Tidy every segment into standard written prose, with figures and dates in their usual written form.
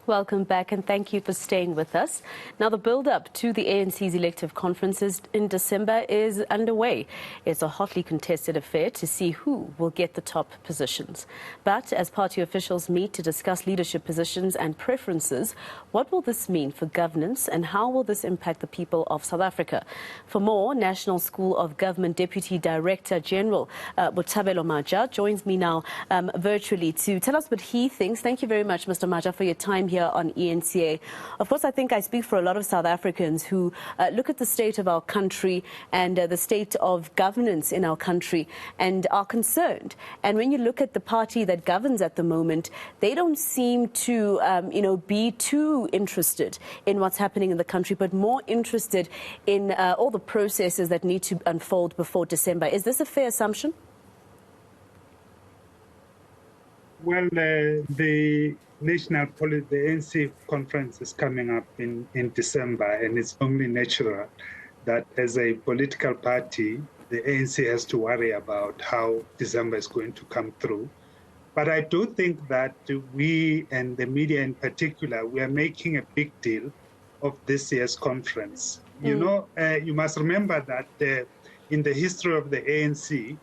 Welcome back and thank you for staying with us. Now, the build-up to the ANC's elective conferences in December is underway. It's a hotly contested affair to see who will get the top positions. But as party officials meet to discuss leadership positions and preferences, what will this mean for governance and how will this impact the people of South Africa? For more, National School of Government Deputy Director General Botshabelo Maja joins me now virtually to tell us what he thinks. Thank you very much, Mr. Maja, for your time here on eNCA. Of course, I think I speak for a lot of South Africans who look at the state of our country and the state of governance in our country and are concerned. And when you look at the party that governs at the moment, they don't seem to, be too interested in what's happening in the country, but more interested in all the processes that need to unfold before December. Is this a fair assumption? Well, the ANC conference is coming up in December, and it's only natural that as a political party, the ANC has to worry about how December is going to come through. But I do think that we, and the media in particular, we are making a big deal of this year's conference. You must remember that in the history of the ANC,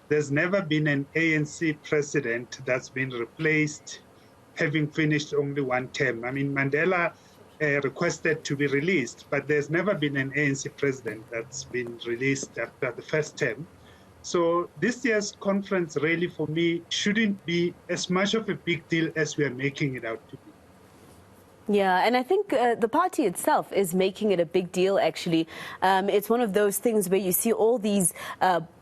there's never been an ANC president that's been replaced having finished only one term. I mean, Mandela requested to be released, but there's never been an ANC president that's been released after the first term. So this year's conference really, for me, shouldn't be as much of a big deal as we are making it out to be. Yeah, and I think the party itself is making it a big deal, actually. It's one of those things where you see all these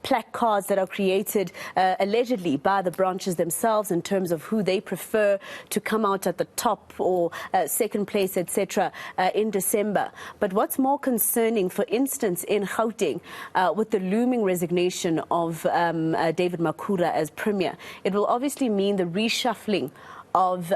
placards that are created allegedly by the branches themselves in terms of who they prefer to come out at the top or second place, etc., in December. But what's more concerning, for instance, in Gauteng, with the looming resignation of David Makhura as Premier, it will obviously mean the reshuffling of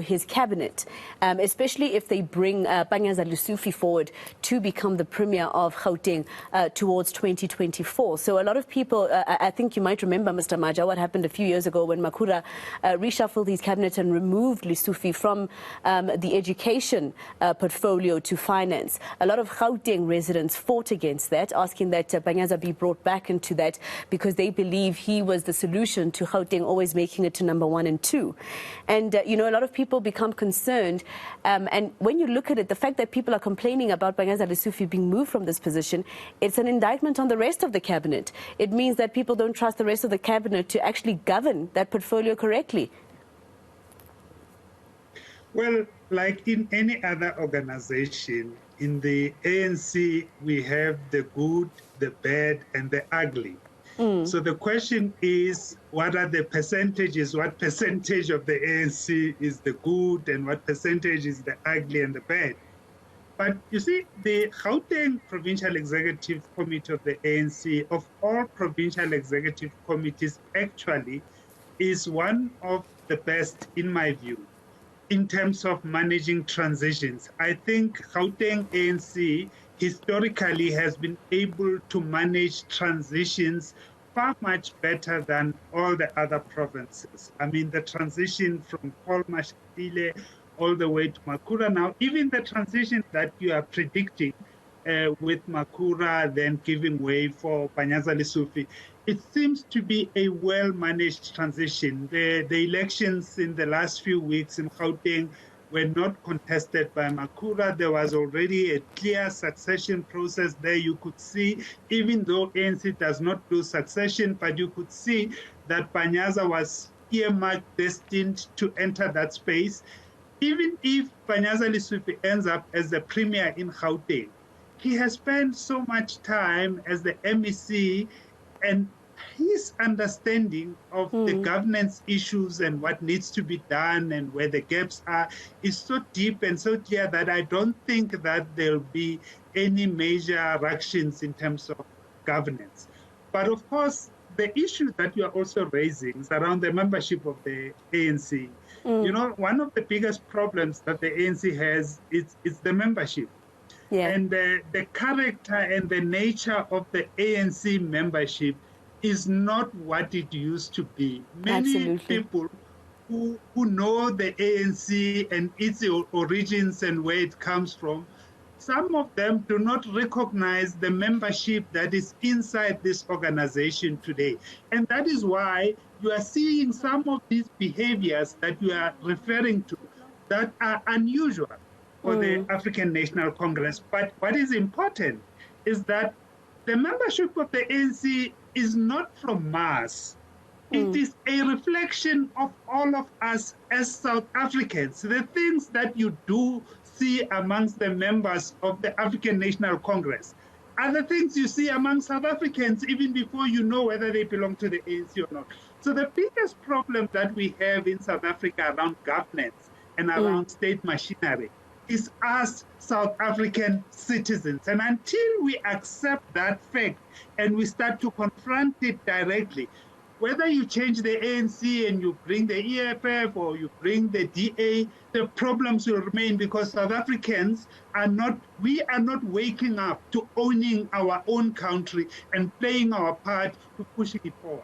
his cabinet, especially if they bring Panyaza Lesufi forward to become the Premier of Gauteng towards 2024. So a lot of people, I think you might remember, Mr. Maja, what happened a few years ago when Makhura reshuffled his cabinet and removed Lesufi from the education portfolio to finance. A lot of Gauteng residents fought against that, asking that Panyaza be brought back into that because they believe he was the solution to Gauteng always making it to number 1 and 2. And, a lot of people become concerned. And when you look at it, the fact that people are complaining about Panyaza Lesufi being moved from this position, it's an indictment on the rest of the cabinet. It means that people don't trust the rest of the cabinet to actually govern that portfolio correctly. Well, like in any other organization, in the ANC, we have the good, the bad, and the ugly. So the question is, what are the percentages? What percentage of the ANC is the good and what percentage is the ugly and the bad? But you see, the Gauteng Provincial Executive Committee of the ANC, of all provincial executive committees, actually is one of the best, in my view, in terms of managing transitions. I think Gauteng ANC historically has been able to manage transitions far much better than all the other provinces. I mean, the transition from Paul Mashatile all the way to Makhura now, even the transition that you are predicting with Makhura then giving way for Panyaza Lesufi, it seems to be a well-managed transition. The elections in the last few weeks in Gauteng were not contested by Makhura. There was already a clear succession process there. You could see, even though ANC does not do succession, but you could see that Panyaza was earmarked, destined to enter that space. Even if Panyaza Lesufi ends up as the Premier in Gauteng, he has spent so much time as the MEC, and his understanding of the governance issues and what needs to be done and where the gaps are is so deep and so clear that I don't think that there'll be any major ructions in terms of governance. But of course, the issue that you are also raising is around the membership of the ANC. One of the biggest problems that the ANC has is the membership. Yeah. And the character and the nature of the ANC membership is not what it used to be. Many people who know the ANC and its origins and where it comes from, some of them do not recognize the membership that is inside this organization today. And that is why you are seeing some of these behaviors that you are referring to that are unusual for the African National Congress. But what is important is that the membership of the ANC is not from mass. It is a reflection of all of us as South Africans. The things that you do see amongst the members of the African National Congress are the things you see among South Africans even before you know whether they belong to the ANC or not. So the biggest problem that we have in South Africa around governance and around state machinery is us South African citizens. And until we accept that fact and we start to confront it directly, whether you change the ANC and you bring the EFF or you bring the DA, the problems will remain because South Africans we are not waking up to owning our own country and playing our part to pushing it forward.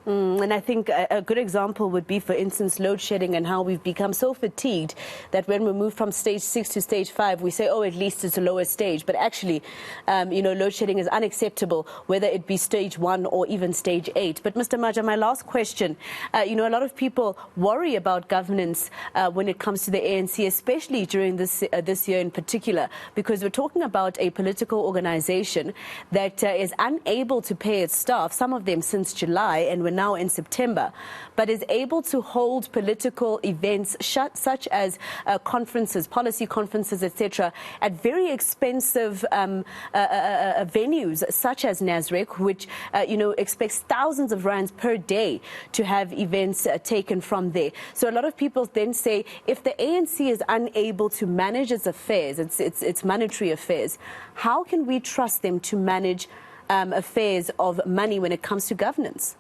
And I think a good example would be, for instance, load shedding and how we've become so fatigued that when we move from stage 6 to stage 5, we say, oh, at least it's a lower stage. But actually, load shedding is unacceptable, whether it be stage 1 or even stage 8. But Mr. Maja, my last question, a lot of people worry about governance when it comes to the ANC, especially during this year in particular, because we're talking about a political organization that is unable to pay its staff, some of them since July, and we're now in September, but is able to hold political events such as conferences, policy conferences, etc., at very expensive venues such as Nasrec, which expects thousands of rands per day to have events taken from there. So a lot of people then say, if the ANC is unable to manage its affairs, its monetary affairs, how can we trust them to manage affairs of money when it comes to governance?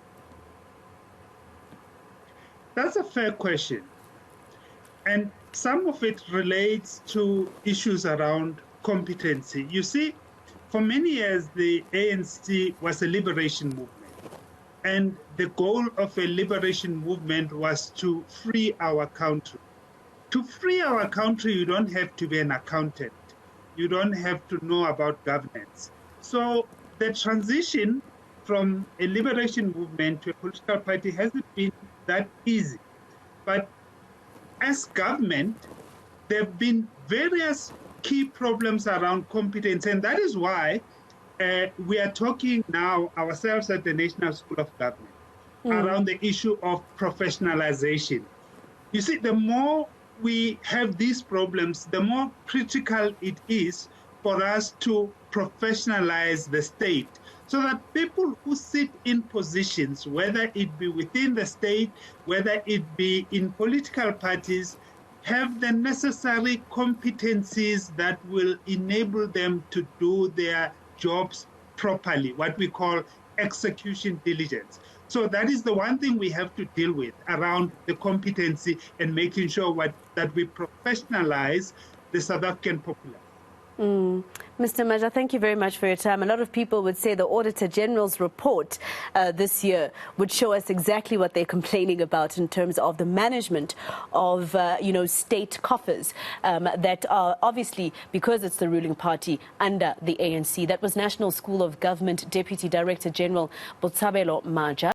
That's a fair question. And some of it relates to issues around competency. You see, for many years, the ANC was a liberation movement. And the goal of a liberation movement was to free our country. To free our country, you don't have to be an accountant. You don't have to know about governance. So the transition from a liberation movement to a political party hasn't been that easy. But as government, there have been various key problems around competence, and that is why we are talking now ourselves at the National School of Government around the issue of professionalization. You see, the more we have these problems, the more critical it is for us to professionalize the state, so that people who sit in positions, whether it be within the state, whether it be in political parties, have the necessary competencies that will enable them to do their jobs properly, what we call execution diligence. So that is the one thing we have to deal with around the competency and making sure that we professionalize the South African populace. Mr. Maja, thank you very much for your time. A lot of people would say the Auditor General's report this year would show us exactly what they're complaining about in terms of the management of, state coffers that are obviously, because it's the ruling party, under the ANC. That was National School of Government Deputy Director General Botshabelo Maja.